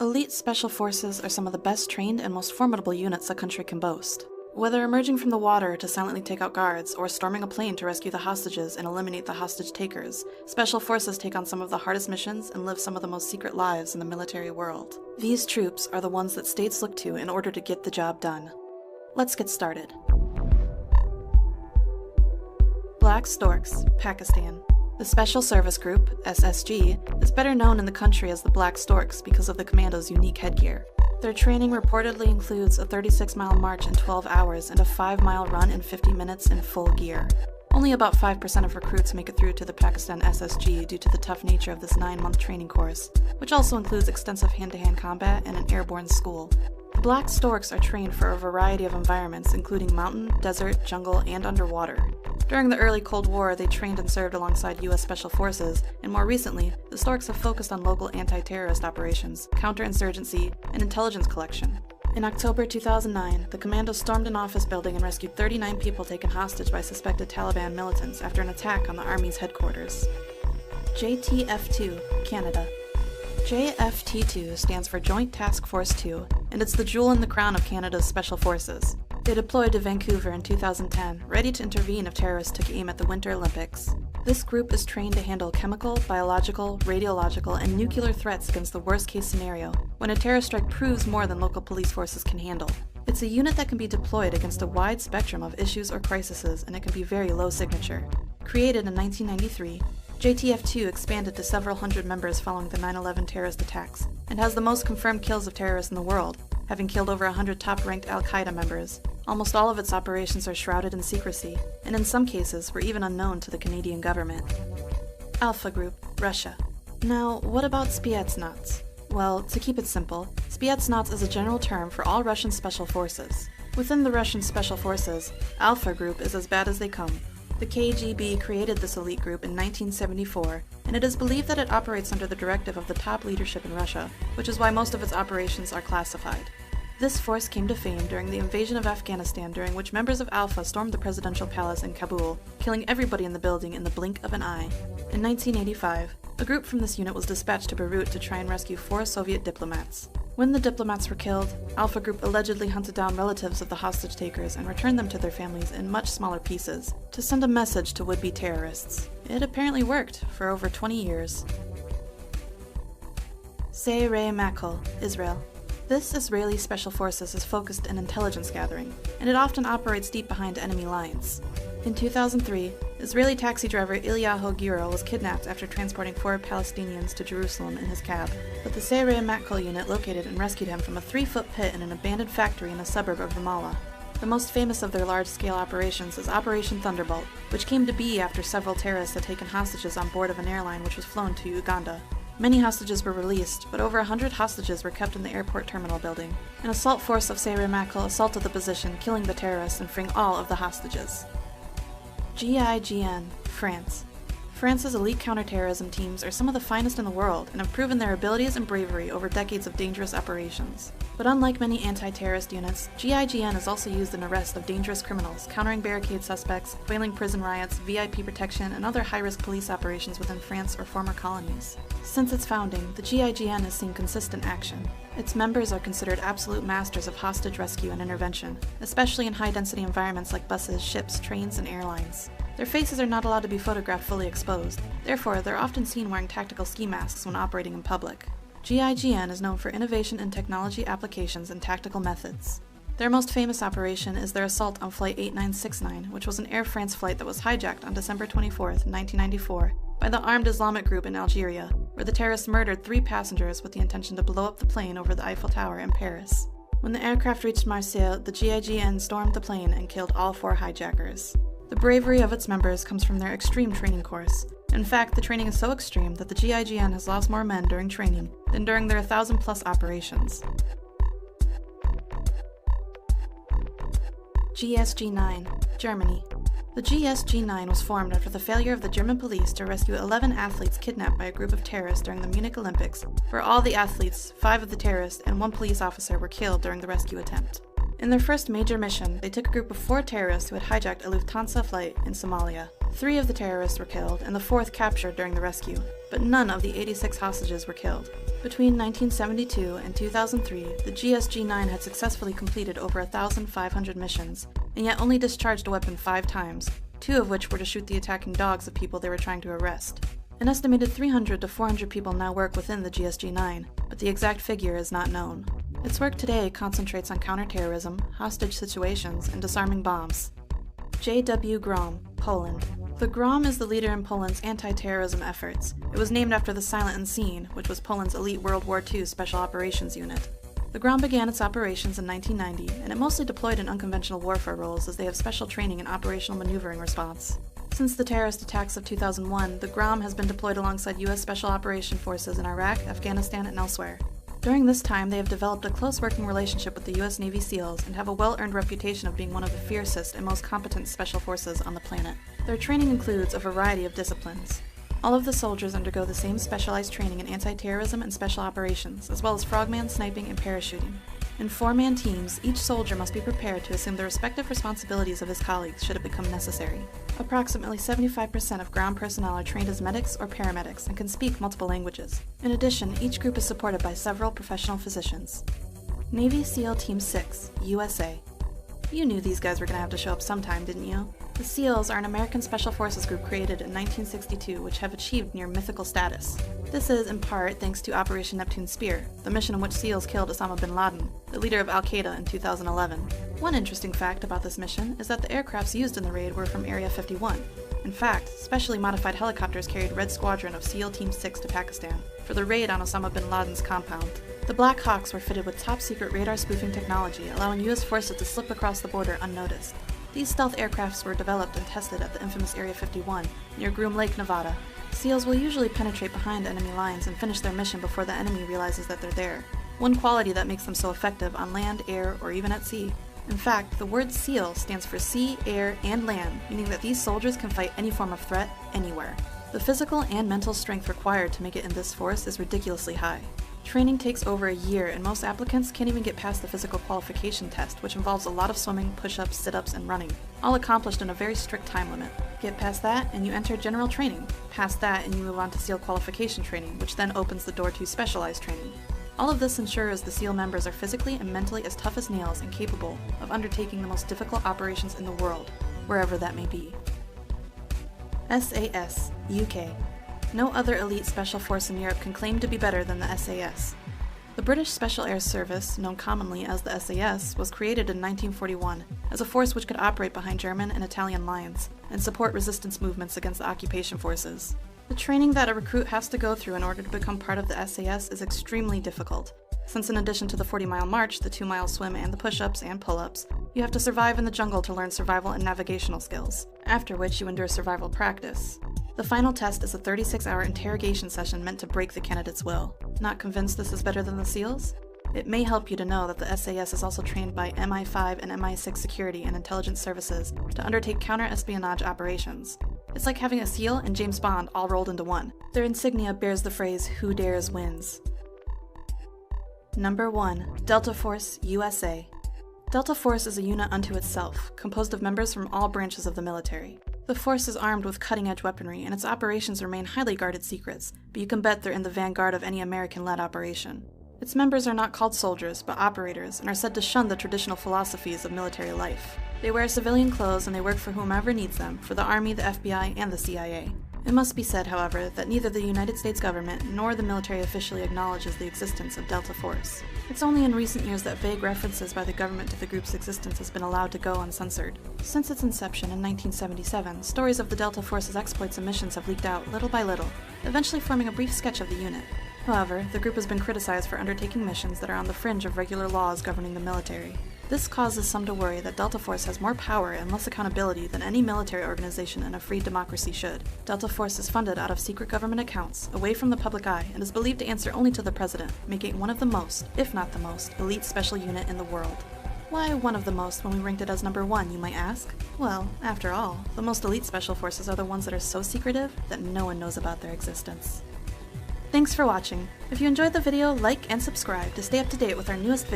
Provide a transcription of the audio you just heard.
Elite Special Forces are some of the best trained and most formidable units a country can boast. Whether emerging from the water to silently take out guards, or storming a plane to rescue the hostages and eliminate the hostage takers, Special Forces take on some of the hardest missions and live some of the most secret lives in the military world. These troops are the ones that states look to in order to get the job done. Let's get started. Black Storks, Pakistan. The Special Service Group, SSG, is better known in the country as the Black Storks because of the commando's unique headgear. Their training reportedly includes a 36-mile march in 12 hours and a 5-mile run in 50 minutes in full gear. Only about 5% of recruits make it through to the Pakistan SSG due to the tough nature of this 9-month training course, which also includes extensive hand-to-hand combat and an airborne school. The Black Storks are trained for a variety of environments, including mountain, desert, jungle, and underwater. During the early Cold War, they trained and served alongside U.S. Special Forces, and more recently, the Storks have focused on local anti-terrorist operations, counterinsurgency, and intelligence collection. In October 2009, the commando stormed an office building and rescued 39 people taken hostage by suspected Taliban militants after an attack on the Army's headquarters. JTF-2, Canada. JFT-2 stands for Joint Task Force 2, and it's the jewel in the crown of Canada's Special Forces. They deployed to Vancouver in 2010, ready to intervene if terrorists took aim at the Winter Olympics. This group is trained to handle chemical, biological, radiological, and nuclear threats against the worst-case scenario, when a terrorist strike proves more than local police forces can handle. It's a unit that can be deployed against a wide spectrum of issues or crises, and it can be very low signature. Created in 1993, JTF-2 expanded to several hundred members following the 9/11 terrorist attacks, and has the most confirmed kills of terrorists in the world, having killed over 100 top-ranked Al-Qaeda members. Almost all of its operations are shrouded in secrecy, and in some cases were even unknown to the Canadian government. Alpha Group, Russia. Now, what about Spetsnaz? Well, to keep it simple, Spetsnaz is a general term for all Russian special forces. Within the Russian special forces, Alpha Group is as bad as they come. The KGB created this elite group in 1974, and it is believed that it operates under the directive of the top leadership in Russia, which is why most of its operations are classified. This force came to fame during the invasion of Afghanistan, during which members of Alpha stormed the presidential palace in Kabul, killing everybody in the building in the blink of an eye. In 1985, a group from this unit was dispatched to Beirut to try and rescue 4 Soviet diplomats. When the diplomats were killed, Alpha Group allegedly hunted down relatives of the hostage takers and returned them to their families in much smaller pieces, to send a message to would-be terrorists. It apparently worked for over 20 years. Sayeret Matkal, Israel. This Israeli Special Forces is focused in intelligence gathering, and it often operates deep behind enemy lines. In 2003, Israeli taxi driver Ilyahu Giro was kidnapped after transporting 4 Palestinians to Jerusalem in his cab, but the Sayeret Matkal unit located and rescued him from a 3-foot pit in an abandoned factory in a suburb of Ramallah. The most famous of their large-scale operations is Operation Thunderbolt, which came to be after several terrorists had taken hostages on board of an airline which was flown to Uganda. Many hostages were released, but over 100 hostages were kept in the airport terminal building. An assault force of Sayeret Matkal assaulted the position, killing the terrorists and freeing all of the hostages. GIGN, France. France's elite counterterrorism teams are some of the finest in the world and have proven their abilities and bravery over decades of dangerous operations. But unlike many anti-terrorist units, GIGN is also used in arrest of dangerous criminals, countering barricade suspects, foiling prison riots, VIP protection, and other high-risk police operations within France or former colonies. Since its founding, the GIGN has seen consistent action. Its members are considered absolute masters of hostage rescue and intervention, especially in high-density environments like buses, ships, trains, and airlines. Their faces are not allowed to be photographed fully exposed, therefore they're often seen wearing tactical ski masks when operating in public. GIGN is known for innovation in technology applications and tactical methods. Their most famous operation is their assault on Flight 8969, which was an Air France flight that was hijacked on December 24, 1994, by the armed Islamic group in Algeria, where the terrorists murdered 3 passengers with the intention to blow up the plane over the Eiffel Tower in Paris. When the aircraft reached Marseille, the GIGN stormed the plane and killed all 4 hijackers. The bravery of its members comes from their extreme training course. In fact, the training is so extreme that the GIGN has lost more men during training than during their 1,000-plus operations. GSG-9, Germany. The GSG-9 was formed after the failure of the German police to rescue 11 athletes kidnapped by a group of terrorists during the Munich Olympics, where all the athletes, 5 of the terrorists, and 1 police officer were killed during the rescue attempt. In their first major mission, they took a group of 4 terrorists who had hijacked a Lufthansa flight in Somalia. 3 of the terrorists were killed, and the 4th captured during the rescue, but none of the 86 hostages were killed. Between 1972 and 2003, the GSG-9 had successfully completed over 1,500 missions, and yet only discharged a weapon 5 times, 2 of which were to shoot the attacking dogs of people they were trying to arrest. An estimated 300 to 400 people now work within the GSG-9, but the exact figure is not known. Its work today concentrates on counterterrorism, hostage situations, and disarming bombs. J.W. Grom, Poland. The Grom is the leader in Poland's anti-terrorism efforts. It was named after the Silent Unseen, which was Poland's elite World War II Special Operations unit. The Grom began its operations in 1990, and it mostly deployed in unconventional warfare roles as they have special training in operational maneuvering response. Since the terrorist attacks of 2001, the Grom has been deployed alongside U.S. Special Operation Forces in Iraq, Afghanistan, and elsewhere. During this time, they have developed a close working relationship with the U.S. Navy SEALs and have a well-earned reputation of being one of the fiercest and most competent special forces on the planet. Their training includes a variety of disciplines. All of the soldiers undergo the same specialized training in anti-terrorism and special operations, as well as frogman, sniping, and parachuting. In 4-man teams, each soldier must be prepared to assume the respective responsibilities of his colleagues should it become necessary. Approximately 75% of ground personnel are trained as medics or paramedics and can speak multiple languages. In addition, each group is supported by several professional physicians. Navy SEAL Team 6, USA. You knew these guys were going to have to show up sometime, didn't you? The SEALs are an American Special Forces group created in 1962 which have achieved near mythical status. This is, in part, thanks to Operation Neptune Spear, the mission in which SEALs killed Osama bin Laden, the leader of Al-Qaeda, in 2011. One interesting fact about this mission is that the aircrafts used in the raid were from Area 51. In fact, specially modified helicopters carried Red Squadron of SEAL Team 6 to Pakistan for the raid on Osama bin Laden's compound. The Black Hawks were fitted with top-secret radar spoofing technology, allowing U.S. forces to slip across the border unnoticed. These stealth aircrafts were developed and tested at the infamous Area 51, near Groom Lake, Nevada. SEALs will usually penetrate behind enemy lines and finish their mission before the enemy realizes that they're there, one quality that makes them so effective on land, air, or even at sea. In fact, the word SEAL stands for sea, air, and land, meaning that these soldiers can fight any form of threat, anywhere. The physical and mental strength required to make it in this force is ridiculously high. Training takes over a year, and most applicants can't even get past the physical qualification test, which involves a lot of swimming, push-ups, sit-ups, and running, all accomplished in a very strict time limit. Get past that, and you enter general training. Past that, and you move on to SEAL qualification training, which then opens the door to specialized training. All of this ensures the SEAL members are physically and mentally as tough as nails and capable of undertaking the most difficult operations in the world, wherever that may be. SAS, UK. No other elite special force in Europe can claim to be better than the SAS. The British Special Air Service, known commonly as the SAS, was created in 1941 as a force which could operate behind German and Italian lines and support resistance movements against the occupation forces. The training that a recruit has to go through in order to become part of the SAS is extremely difficult, since in addition to the 40-mile march, the 2-mile swim, and the push-ups and pull-ups, you have to survive in the jungle to learn survival and navigational skills, after which you endure survival practice. The final test is a 36-hour interrogation session meant to break the candidate's will. Not convinced this is better than the SEALs? It may help you to know that the SAS is also trained by MI5 and MI6 security and intelligence services to undertake counter-espionage operations. It's like having a SEAL and James Bond all rolled into one. Their insignia bears the phrase, "Who dares wins." Number 1. Delta Force, USA. Delta Force is a unit unto itself, composed of members from all branches of the military. The force is armed with cutting-edge weaponry, and its operations remain highly guarded secrets, but you can bet they're in the vanguard of any American-led operation. Its members are not called soldiers, but operators, and are said to shun the traditional philosophies of military life. They wear civilian clothes and they work for whomever needs them, for the Army, the FBI, and the CIA. It must be said, however, that neither the United States government nor the military officially acknowledges the existence of Delta Force. It's only in recent years that vague references by the government to the group's existence has been allowed to go uncensored. Since its inception in 1977, stories of the Delta Force's exploits and missions have leaked out little by little, eventually forming a brief sketch of the unit. However, the group has been criticized for undertaking missions that are on the fringe of regular laws governing the military. This causes some to worry that Delta Force has more power and less accountability than any military organization in a free democracy should. Delta Force is funded out of secret government accounts, away from the public eye, and is believed to answer only to the president, making it one of the most, if not the most, elite special unit in the world. Why one of the most when we ranked it as number 1, you might ask? Well, after all, the most elite special forces are the ones that are so secretive that no one knows about their existence. Thanks for watching. If you enjoyed the video, like and subscribe to stay up to date with our newest videos.